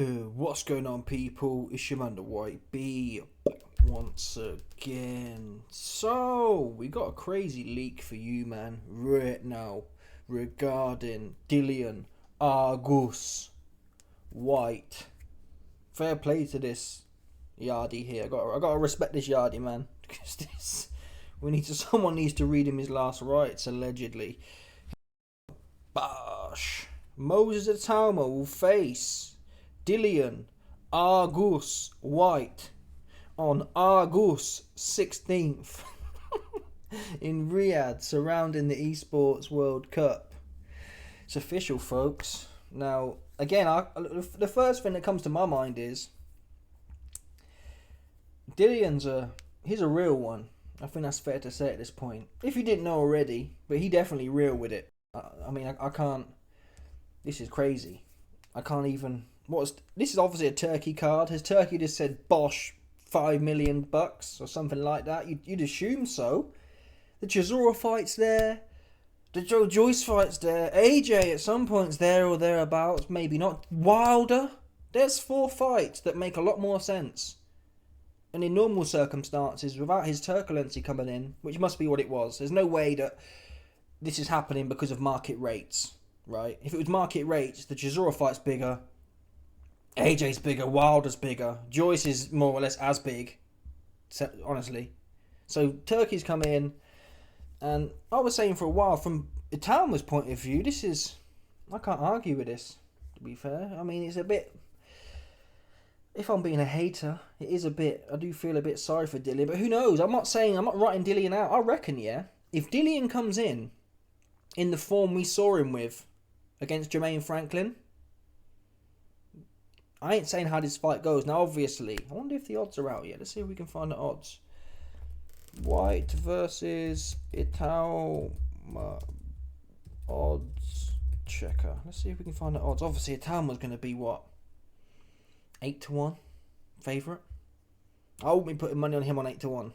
What's going on, people? It's your man, the White B, back once again. So, we got a crazy leak for you, man, right now, regarding Dillian ARGUS Whyte. Fair play to this yardie here. I got to respect this yardie, man, because someone needs to read him his last rites, allegedly. Bosh. Moses Itauma will face Dillian ARGUS Whyte on August 16th in Riyadh, surrounding the Esports World Cup. It's official, folks. Now, again, the first thing that comes to my mind is he's a real one. I think that's fair to say at this point. If you didn't know already, but he definitely real with it. I can't. This is crazy. I can't even. This is obviously a Turkey card. Has Turkey just said bosh $5 million or something like that? You'd assume so. The Chisora fight's there. The Joe Joyce fight's there. AJ at some point's there or thereabouts. Maybe not. Wilder. There's 4 fights that make a lot more sense. And in normal circumstances, without his turbulency coming in, which must be what it was, there's no way that this is happening because of market rates, right? If it was market rates, the Chisora fight's bigger, AJ's bigger, Wilder's bigger, Joyce is more or less as big, honestly. So Turkey's come in, and I was saying for a while, from Itauma's point of view, I can't argue with this, to be fair. I mean, it's a bit, if I'm being a hater, I do feel a bit sorry for Dillian, but who knows? I'm not writing Dillian out. I reckon, yeah, if Dillian comes in the form we saw him with against Jermaine Franklin, I ain't saying how this fight goes. Now, obviously, I wonder if the odds are out yet. Let's see if we can find the odds. Whyte versus Itauma odds checker. Let's see if we can find the odds. Obviously, Itauma's going to be what? 8-1 favourite. I won't be putting money on him on 8-1.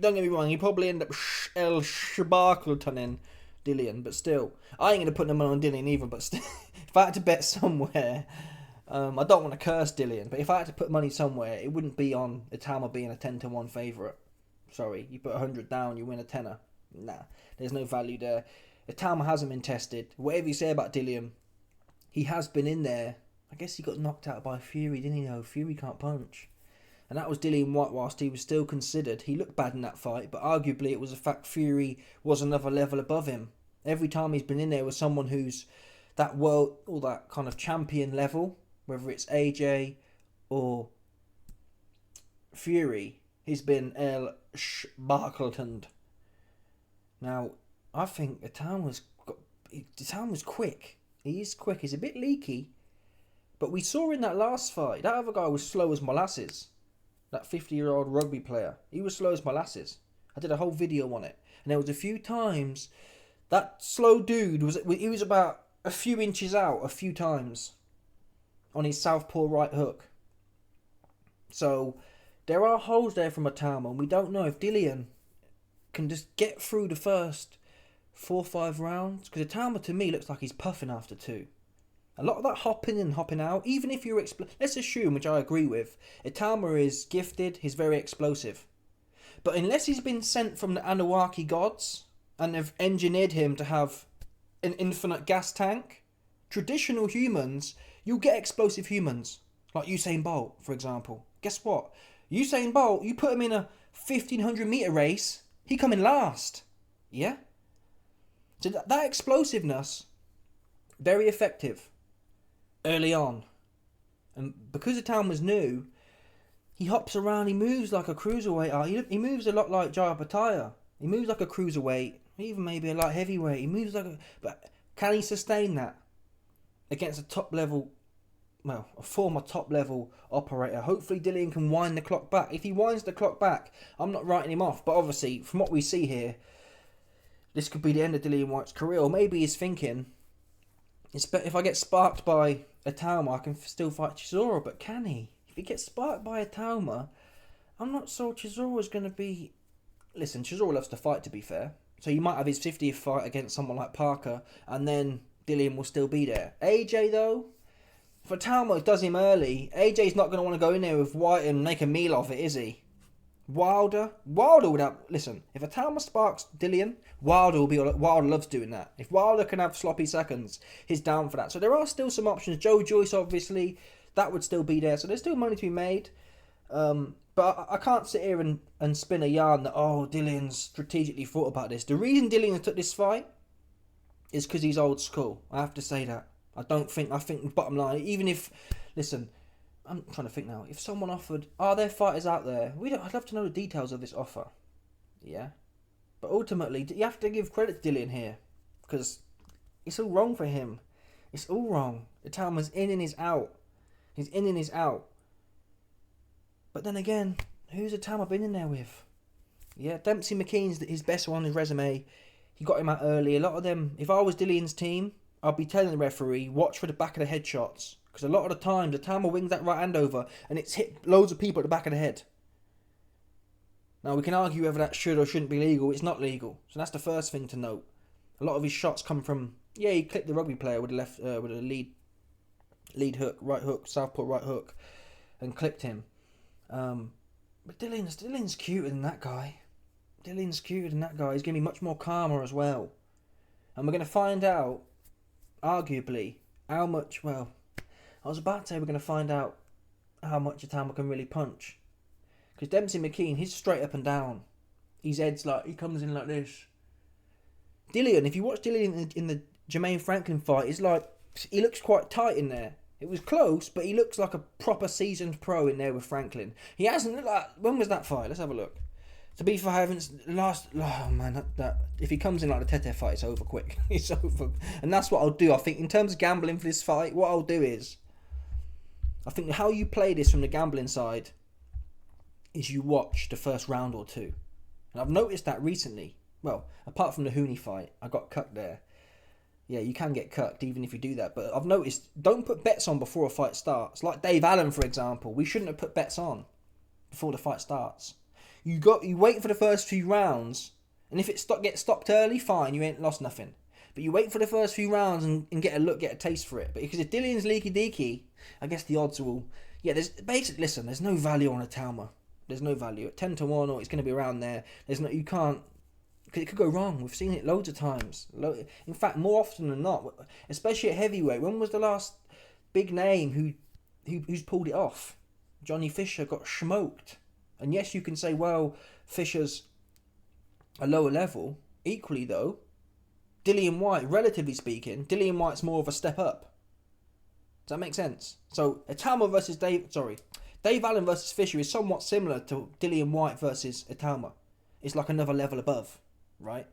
Don't get me wrong, he probably end up El Shabarkletonin Dillian, but still, I ain't going to put no money on Dillian either, but still, if I had to bet somewhere, I don't want to curse Dillian, but if I had to put money somewhere, it wouldn't be on Itauma being a 10-1 favourite. Sorry, you put 100 down, you win a tenner. Nah, there's no value there. Itauma hasn't been tested. Whatever you say about Dillian, he has been in there. I guess he got knocked out by Fury, didn't he? No, Fury can't punch. And that was Dillian Whyte whilst he was still considered. He looked bad in that fight, but arguably it was a fact Fury was another level above him. Every time he's been in there with someone who's that world, or that kind of champion level, whether it's AJ or Fury, he's been El Shabarkletonin. Now, I think Itauma's quick. He is quick. He's a bit leaky. But we saw in that last fight, that other guy was slow as molasses. That 50-year-old rugby player. He was slow as molasses. I did a whole video on it. And there was a few times, that slow dude, he was about a few inches out a few times on his southpaw right hook. So, there are holes there from Itauma, and we don't know if Dillian can just get through the first 4 or 5 rounds. Because Itauma, to me, looks like he's puffing after 2. A lot of that hopping and hopping out, even if you're let's assume, which I agree with, Itauma is gifted, he's very explosive. But unless he's been sent from the Anunnaki gods and have engineered him to have an infinite gas tank, traditional humans, you'll get explosive humans. Like Usain Bolt, for example. Guess what? Usain Bolt, you put him in a 1500 metre race, he come in last. Yeah? So that explosiveness, very effective early on. And because Itauma's new, he hops around, he moves like a cruiserweight. He moves a lot like Jaya Pataya. He moves like a cruiserweight, even maybe a light heavyweight. He moves like but can he sustain that against a former top level operator? Hopefully Dillian can wind the clock back. If he winds the clock back, I'm not writing him off. But obviously, from what we see here, this could be the end of Dillian Whyte's career. Or maybe he's thinking, if I get sparked by Itauma, I can still fight Chisora. But can he? If he gets sparked by Itauma, I'm not sure Chisora's going to be... Listen, Chisora loves to fight, to be fair. So you might have his 50th fight against someone like Parker, and then Dillian will still be there. AJ, though, If Itauma does him early, AJ's not going to want to go in there with Whyte and make a meal of it, is he? Wilder would have... Listen, if Itauma sparks Dillian, Wilder loves doing that. If Wilder can have sloppy seconds, he's down for that. So there are still some options. Joe Joyce, obviously, that would still be there. So there's still money to be made. But I can't sit here and spin a yarn that, oh, Dillian's strategically thought about this. The reason Dillian took this fight is because he's old school. I have to say that. I think the bottom line, even if... Listen... I'm trying to think now. If someone offered... Are there fighters out there? I'd love to know the details of this offer. Yeah? But ultimately, you have to give credit to Dillian here. Because it's all wrong for him. It's all wrong. Itauma's in and he's out. He's in and he's out. But then again, who's Itauma been in there with? Yeah, Dempsey McKean's his best one on his resume. He got him out early. A lot of them... If I was Dillian's team, I'd be telling the referee, watch for the back of the head shots. Because a lot of the time, the Itauma wings that right hand over and it's hit loads of people at the back of the head. Now, we can argue whether that should or shouldn't be legal. It's not legal. So that's the first thing to note. A lot of his shots come from... Yeah, he clipped the rugby player with a lead hook, right hook, southpaw right hook, and clipped him. But Dillian's cuter than that guy. He's going to be much more calmer as well. And we're going to find out, arguably, how much... Well... I was about to say we're going to find out how much Itauma can really punch. Because Dempsey McKean, he's straight up and down. His head's like, he comes in like this. Dillian, if you watch Dillian in the Jermaine Franklin fight, it's like, he looks quite tight in there. It was close, but he looks like a proper seasoned pro in there with Franklin. He hasn't looked like... When was that fight? Let's have a look. To be fair, I haven't... Oh, man, that if he comes in like the Tete fight, it's over quick. It's over. And that's what I'll do. I think in terms of gambling for this fight, what I'll do is... I think how you play this from the gambling side is you watch the first round or two. And I've noticed that recently. Well, apart from the Hooney fight, I got cucked there. Yeah, you can get cucked even if you do that. But I've noticed, don't put bets on before a fight starts. Like Dave Allen, for example. We shouldn't have put bets on before the fight starts. You wait for the first few rounds, and if it gets stopped early, fine, you ain't lost nothing. But you wait for the first few rounds and get a look, get a taste for it. But because if Dillian's leaky deaky, I guess the odds will... Yeah, there's no value on Itauma. There's no value. At 10 to 1, or it's going to be around there. You can't... Because it could go wrong. We've seen it loads of times. In fact, more often than not. Especially at heavyweight. When was the last big name who's pulled it off? Johnny Fisher got smoked. And yes, you can say, well, Fisher's a lower level. Equally, though, Dillian Whyte, relatively speaking, Dillian Whyte's more of a step up. Does that make sense? So, Itauma versus Dave Allen versus Fisher is somewhat similar to Dillian Whyte versus Itauma. It's like another level above, right?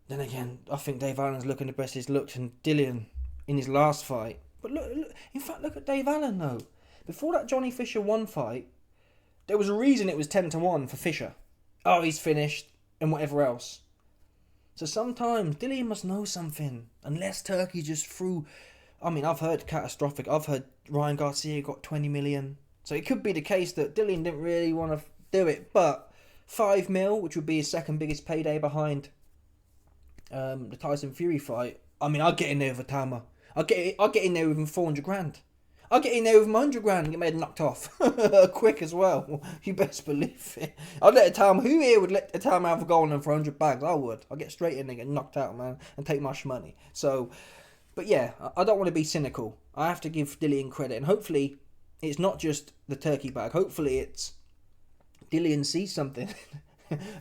Then again, I think Dave Allen's looking the best he's looked, and Dillian in his last fight. But look, in fact, look at Dave Allen though. Before that Johnny Fisher 1 fight, there was a reason it was 10 to 1 for Fisher. Oh, he's finished, and whatever else. So sometimes Dillian must know something. Unless Turkey just threw... I mean, I've heard catastrophic. I've heard Ryan Garcia got 20 million. So it could be the case that Dillian didn't really want to do it. But 5 mil, which would be his second biggest payday behind the Tyson Fury fight. I mean, I'd get in there with Itauma. I'll get in there with him 400 grand. I'll get in there with him 100 grand and get my head knocked off. Quick as well. You best believe it. I'd let Itauma... Who here would let Itauma have a goal on him for 100 bags? I would. I'll get straight in and get knocked out, man. And take my shmoney. So... But yeah, I don't want to be cynical. I have to give Dillian credit. And hopefully, it's not just the turkey bag. Hopefully, it's... Dillian sees something.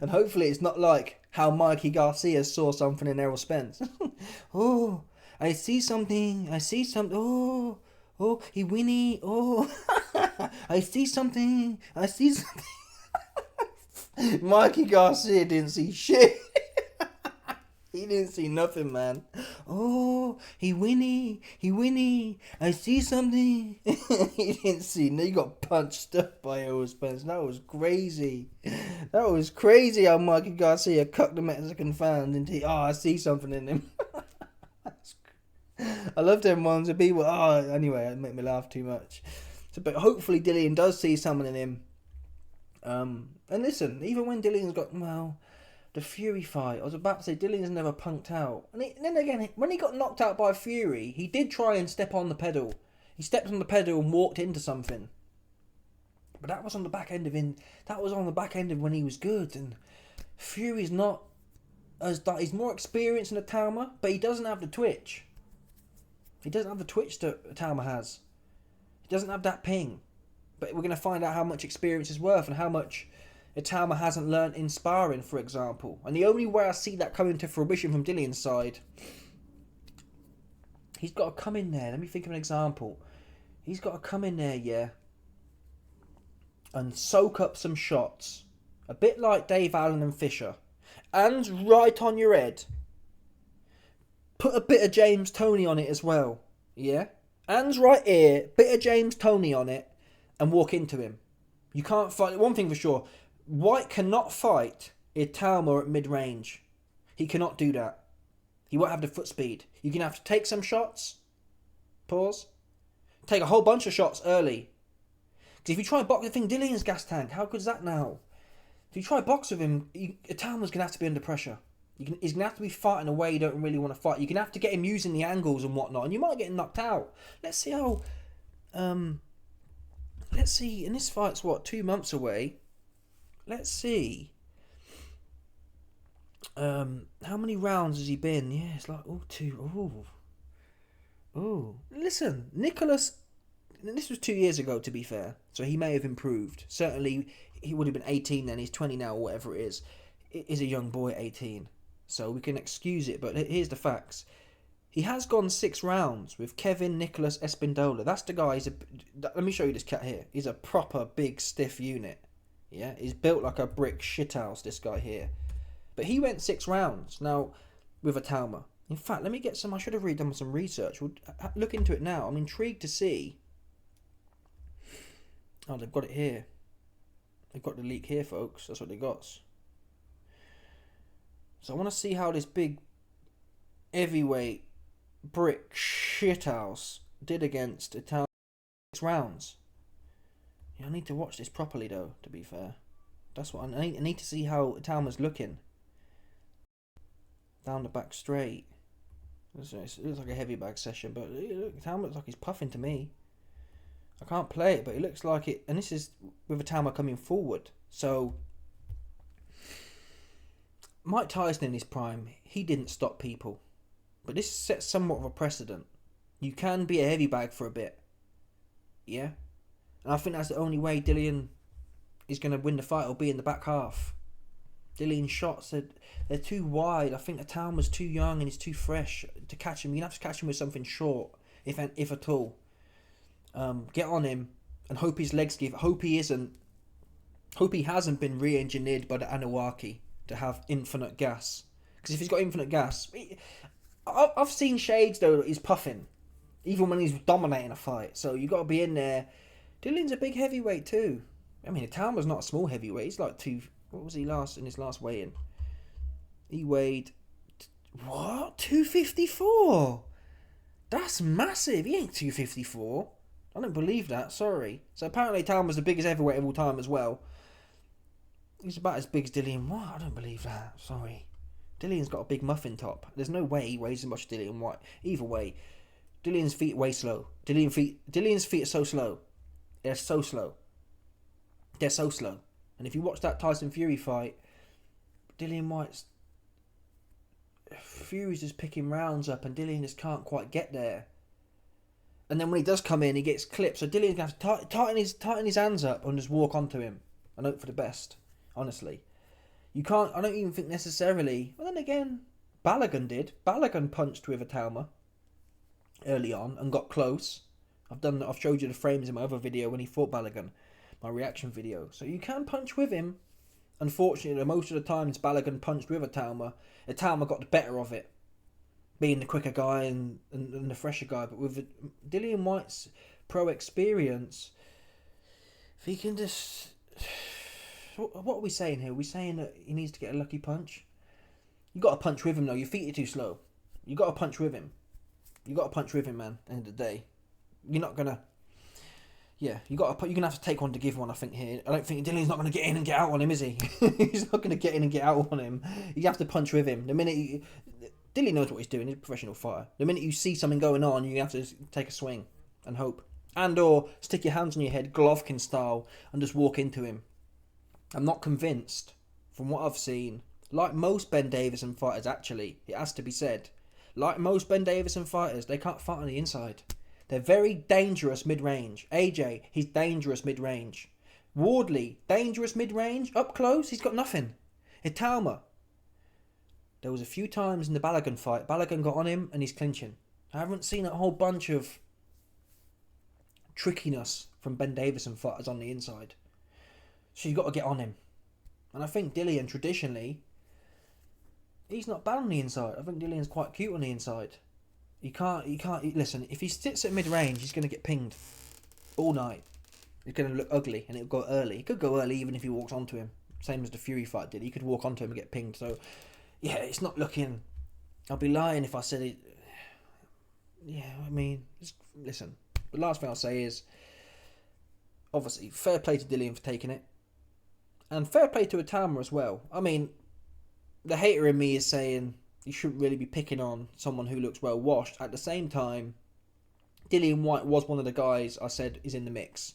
And hopefully, it's not like how Mikey Garcia saw something in Errol Spence. Oh, I see something. Oh, he Winnie. Oh, I see something. Mikey Garcia didn't see shit. He didn't see nothing, man. Oh, he Winnie. I see something. He didn't see. No, he got punched up by Errol Spence. That was crazy. How Mikey Garcia cucked the Mexican fan into. Oh, I see something in him. I love them ones of people. Oh, anyway, it made me laugh too much. So, but hopefully Dillian does see something in him. And listen, even when Dillian's got the Fury fight, I was about to say Dillian's never punked out. And then again, when he got knocked out by Fury, he did try and step on the pedal. He stepped on the pedal and walked into something. But that was on the back end of when he was good. And Fury's not as that. He's more experienced than Itauma, but he doesn't have the twitch. He doesn't have the twitch that Itauma has. He doesn't have that ping. But we're going to find out how much experience is worth and how much Itauma hasn't learnt in sparring, for example. And the only way I see that coming to fruition from Dillian's side, he's got to come in there. Let me think of an example. He's got to come in there, yeah, and soak up some shots. A bit like Dave Allen and Fisher. Hands right on your head. Put a bit of James Toney on it as well. Yeah? Hands right here, bit of James Toney on it, and walk into him. You can't fight. One thing for sure, Whyte cannot fight Itauma at mid-range. He cannot do that. He won't have the foot speed. You're going to have to take some shots. Pause. Take a whole bunch of shots early. Because if you try and box, I think Dillian's gas tank. How good's that now? If you try and box with him, Itauma's going to have to be under pressure. He's going to have to be fighting a way you don't really want to fight. You're going to have to get him using the angles and whatnot. And you might get him knocked out. Let's see how... let's see. And this fight's, 2 months away? Let's see. How many rounds has he been? Yeah, it's like, two. Oh. Listen, Nicholas... This was 2 years ago, to be fair. So he may have improved. Certainly, he would have been 18 then. He's 20 now, or whatever it is. It is a young boy at 18. So we can excuse it. But here's the facts. He has gone 6 rounds with Kevin Nicholas Espindola. That's the guy. Let me show you this cat here. He's a proper big, stiff unit. Yeah, he's built like a brick shithouse, this guy here. But he went 6 rounds. Now, with Itauma. In fact, let me get some... I should have really done some research. We'll look into it now. I'm intrigued to see... Oh, they've got it here. They've got the leak here, folks. That's what they got. So I want to see how this big heavyweight brick shithouse did against Itauma 6 rounds. Yeah, I need to watch this properly, though, to be fair. That's what I need to see how Itauma's looking. Down the back straight. It looks like a heavy bag session, but Itauma looks like he's puffing to me. I can't play it, but it looks like it. And this is with Itauma coming forward. So, Mike Tyson in his prime, he didn't stop people. But this sets somewhat of a precedent. You can be a heavy bag for a bit. Yeah? And I think that's the only way Dillian is going to win the fight, will be in the back half. Dillian's shots, they're too wide. I think Itauma's too young and he's too fresh to catch him. You have to catch him with something short, if at all. Get on him and hope his legs give. Hope he hasn't been re-engineered by the Anunnaki to have infinite gas. Because if he's got infinite gas, I've seen shades though that he's puffing, even when he's dominating a fight. So you got to be in there. Dillian's a big heavyweight too. I mean, Itauma's not a small heavyweight. He's like what was he in his last weigh-in? He weighed 254. That's massive. He ain't 254. I don't believe that, sorry. So apparently Itauma's the biggest heavyweight of all time as well. He's about as big as Dillian Whyte. I don't believe that, sorry. Dillian's got a big muffin top. There's no way he weighs as much as Dillian Whyte. Either way, Dillian's feet way slow. Dillian's feet are so slow. They're so slow. They're so slow. And if you watch that Tyson Fury fight, Dillian Whyte's... Fury's just picking rounds up and Dillian just can't quite get there. And then when he does come in, he gets clipped. So Dillian's going to have to tighten his hands up and just walk onto him and hope for the best, honestly. You can't... I don't even think necessarily... Well, then again, Balogun did. Balogun punched with Itauma early on and got close. I've showed you the frames in my other video when he fought Balogun, my reaction video. So you can punch with him. Unfortunately, most of the times Balogun punched with Itauma got the better of it, being the quicker guy and the fresher guy. But with Dillian Whyte's pro experience, if he can just... What are we saying here? Are we saying that he needs to get a lucky punch? You got to punch with him, though. Your feet are too slow. You got to punch with him. You got to punch with him, man. At the end of the day, you're not gonna... Yeah, you're gonna have to take one to give one, I think, here. I don't think Dillian's not gonna get in and get out on him, is he? He's not gonna get in and get out on him. You have to punch with him. The minute Dillian knows what he's doing, he's a professional fighter. The minute you see something going on, you have to take a swing. and hope. And or stick your hands on your head, Golovkin style, and just walk into him. I'm not convinced, from what I've seen. Like most Ben Davison fighters, actually, it has to be said. Like most Ben Davison fighters, they can't fight on the inside. They're very dangerous mid-range. AJ, he's dangerous mid-range. Wardley, dangerous mid-range. Up close, he's got nothing. Itauma. There was a few times in the Balogun fight, Balogun got on him and he's clinching. I haven't seen a whole bunch of trickiness from Ben Davison fighters on the inside. So you've got to get on him. And I think Dillian, traditionally, he's not bad on the inside. I think Dillian's quite cute on the inside. Listen, if he sits at mid-range, he's going to get pinged all night. He's going to look ugly and it'll go early. He could go early even if he walks onto him. Same as the Fury fight did. He could walk onto him and get pinged. So, yeah, it's not looking... I'll be lying if I said it... Yeah, I mean, listen. The last thing I'll say is, obviously, fair play to Dillian for taking it. And fair play to Itauma as well. I mean, the hater in me is saying you shouldn't really be picking on someone who looks well washed. At the same time, Dillian Whyte was one of the guys I said is in the mix.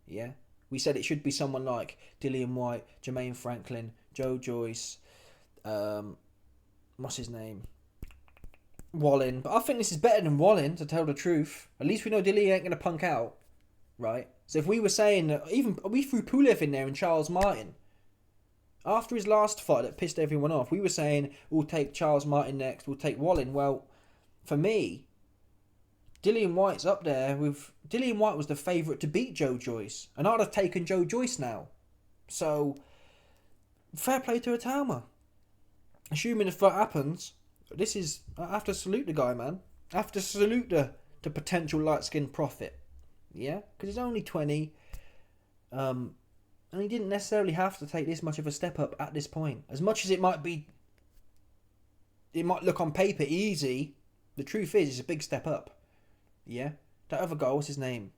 Yeah? We said it should be someone like Dillian Whyte, Jermaine Franklin, Joe Joyce, what's his name? Wallin. But I think this is better than Wallin, to tell the truth. At least we know Dillian ain't going to punk out. Right? So if we were saying that, even we threw Pulev in there and Charles Martin. After his last fight that pissed everyone off, we were saying we'll take Charles Martin next, we'll take Wallin. Well, for me, Dillian Whyte's up there with... Dillian Whyte was the favourite to beat Joe Joyce. And I'd have taken Joe Joyce now. So, fair play to Itauma. Assuming if that happens, this is... I have to salute the guy, man. I have to salute the potential light-skinned prophet. Yeah? Because he's only 20. And he didn't necessarily have to take this much of a step up at this point. As much as it might be... It might look on paper easy. The truth is, it's a big step up. Yeah? That other guy, what's his name?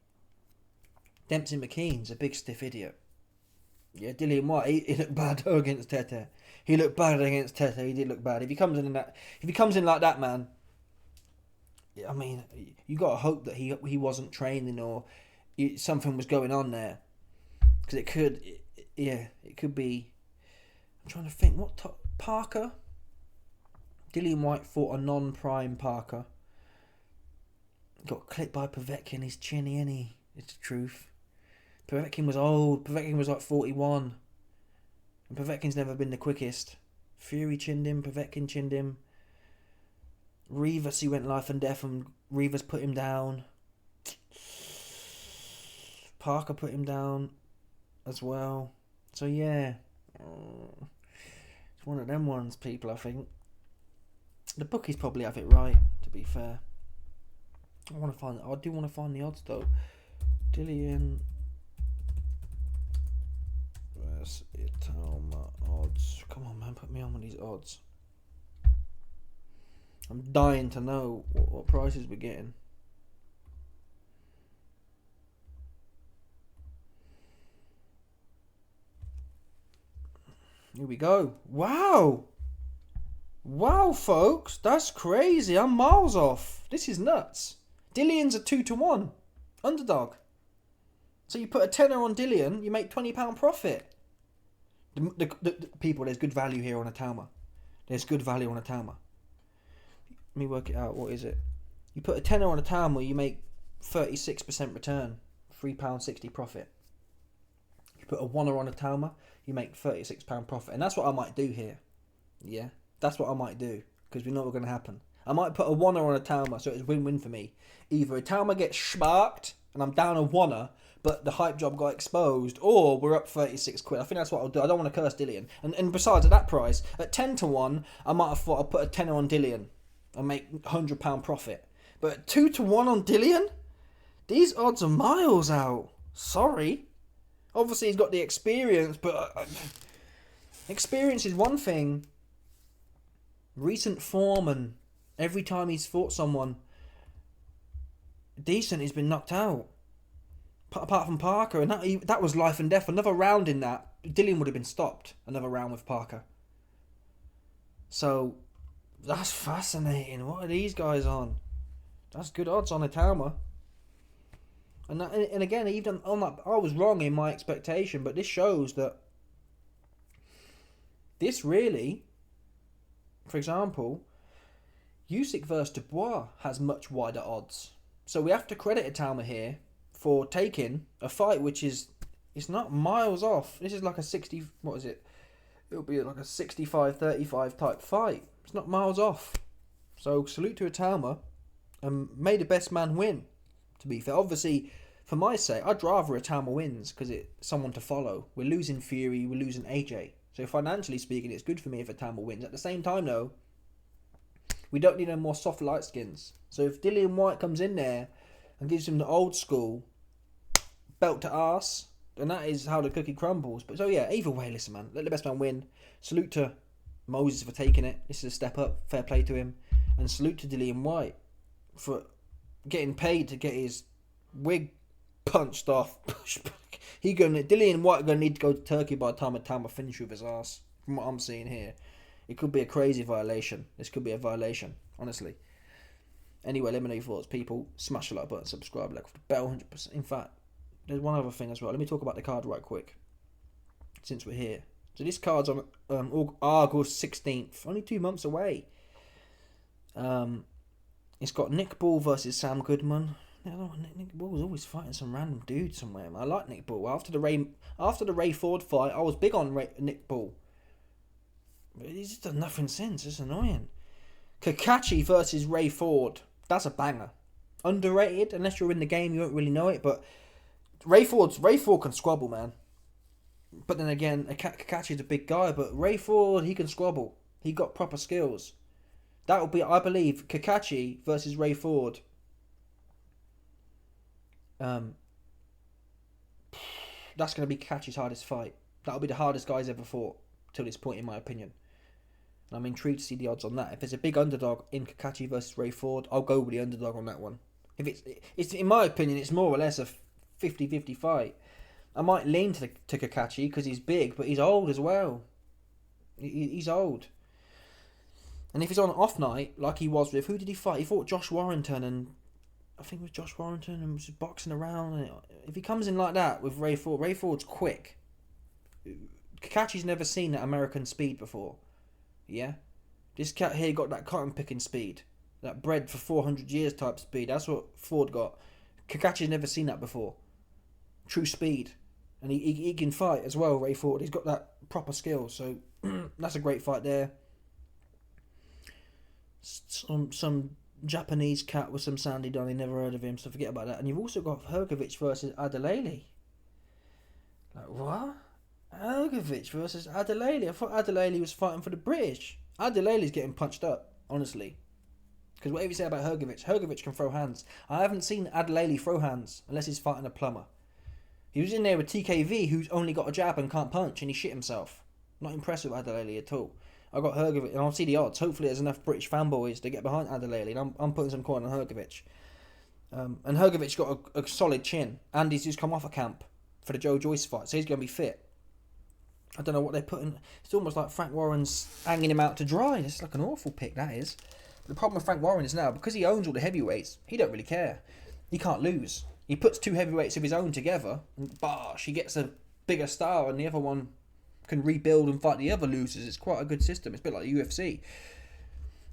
Dempsey McKean's a big stiff idiot. Yeah, Dillian Whyte, he looked bad against Tete. He looked bad against Tete. He did look bad. If he comes in like that, man, I mean, you got to hope that he wasn't training or something was going on there, because it could be. I'm trying to think. Parker? Dillian Whyte fought a non-prime Parker. Got clipped by Povetkin. He's chinny, ain't he? It's the truth. Povetkin was old. Povetkin was like 41. And Povetkin's never been the quickest. Fury chinned him. Povetkin chinned him. Rivas, he went life and death and Rivas put him down. Parker put him down as well. So yeah. It's one of them ones, people, I think. The bookies probably have it right, to be fair. I do want to find the odds though. Dillian versus Itauma odds. Come on, man, put me on with these odds. I'm dying to know what prices we're getting. Here we go. Wow! Wow, folks, that's crazy. I'm miles off. This is nuts. Dillian's a 2-1 underdog. So you put a tenner on Dillian, you make £20 profit. The people, there's good value here on Itauma. There's good value on Itauma. Let me work it out. What is it? You put a tenner on Itauma, you make 36% return, £3.60 profit. You put a $1 on Itauma, you make £36 profit, and that's what I might do here. Yeah, that's what I might do, because we know what's going to happen. I might put a $1 on Itauma, so it's win-win for me. Either Itauma gets sparked and I'm down a $1, but the hype job got exposed, or we're up 36 quid. I think that's what I'll do. I don't want to curse Dillian. And besides, at that price, at 10-1, I might have thought I'd put a tenner on Dillian and make £100 profit. But at 2-1 on Dillian? These odds are miles out. Sorry. Obviously, he's got the experience, but experience is one thing. Recent form, and every time he's fought someone decent, he's been knocked out. Apart from Parker, and that was life and death. Another round in that, Dillian would have been stopped. Another round with Parker. So, that's fascinating. What are these guys on? That's good odds on Itauma. And again, even on that, I was wrong in my expectation, but this shows that this really, for example, Usyk versus Dubois has much wider odds. So we have to credit Itauma here for taking a fight which is, it's not miles off. This is like a 60, what is it? It'll be like a 65-35 type fight. It's not miles off. So salute to Itauma, and may the best man win, to be fair. Obviously, for my sake, I'd rather Itauma wins because it's someone to follow. We're losing Fury, we're losing AJ. So financially speaking, it's good for me if Itauma wins. At the same time, though, we don't need no more soft light skins. So if Dillian Whyte comes in there and gives him the old school belt to arse, then that is how the cookie crumbles. But so yeah, either way, listen, man, let the best man win. Salute to Moses for taking it. This is a step up. Fair play to him. And salute to Dillian Whyte for getting paid to get his wig punched off. Dillian Whyte gonna need to go to Turkey by the time Itauma finish with his ass. From what I'm seeing here, it could be a crazy violation. This could be a violation, honestly. Anyway, let me know your thoughts, people. Smash the like button, subscribe, like the bell, 100%. In fact, there's one other thing as well. Let me talk about the card right quick, since we're here. So this card's on August 16th, only 2 months away. It's got Nick Ball versus Sam Goodman. Nick Ball's always fighting some random dude somewhere, man. I like Nick Ball. After the Ray Ford fight, I was big on Nick Ball. But he's just done nothing since. It's annoying. Kakachi versus Ray Ford. That's a banger. Underrated, unless you're in the game, you won't really know it. But Ray Ford can squabble, man. But then again, Kakachi's a big guy, but Ray Ford, he can squabble. He got proper skills. That will be, I believe, Kakachi versus Ray Ford. That's going to be Kakachi's hardest fight. That'll be the hardest guys ever fought till this point, in my opinion. And I'm intrigued to see the odds on that. If there's a big underdog in Kakachi versus Ray Ford, I'll go with the underdog on that one. If it's in my opinion, it's more or less a 50-50 fight. I might lean to Kakachi because he's big, but he's old as well. He's old. And if he's on an off night, like he was with, who did he fight? He fought Josh Warrington, and I think it was Josh Warrington, and was just boxing around. And if he comes in like that with Ray Ford's quick. Kakachi's never seen that American speed before. Yeah? This cat here got that cotton picking speed. That bred for 400 years type speed. That's what Ford got. Kakachi's never seen that before. True speed. And he can fight as well, Ray Ford. He's got that proper skill. So that's a great fight there. Some Japanese cat with some sandy Donny, never heard of him, so forget about that. And you've also got Hrgovic versus Adelele. Like, what? Hrgovic versus Adelele. I thought Adelele was fighting for the British. Adelele's getting punched up, honestly. Because whatever you say about Hrgovic can throw hands. I haven't seen Adelele throw hands unless he's fighting a plumber. He was in there with TKV, who's only got a jab and can't punch, and he shit himself. Not impressed with Adelele at all. I got Hrgovic, and I'll see the odds. Hopefully there's enough British fanboys to get behind Adelele, and I'm putting some coin on Hrgovic. And Hrgovic's got a solid chin, and he's just come off a camp for the Joe Joyce fight, so he's going to be fit. I don't know what they're putting. It's almost like Frank Warren's hanging him out to dry. It's like an awful pick, that is. But the problem with Frank Warren is now, because he owns all the heavyweights, he don't really care. He can't lose. He puts two heavyweights of his own together, and bosh, he gets a bigger star, and the other one can rebuild and fight the other losers. It's quite a good system. It's a bit like the UFC.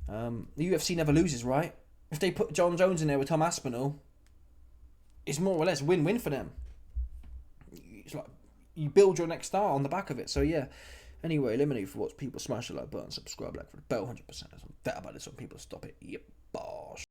The UFC never loses, right? If they put John Jones in there with Tom Aspinall, it's more or less win-win for them. It's like you build your next star on the back of it. So yeah. Anyway, let me know your thoughts. People, smash the like button, subscribe, like for the bell, 100%. I'm bet about this when people stop it. Yep, bosh.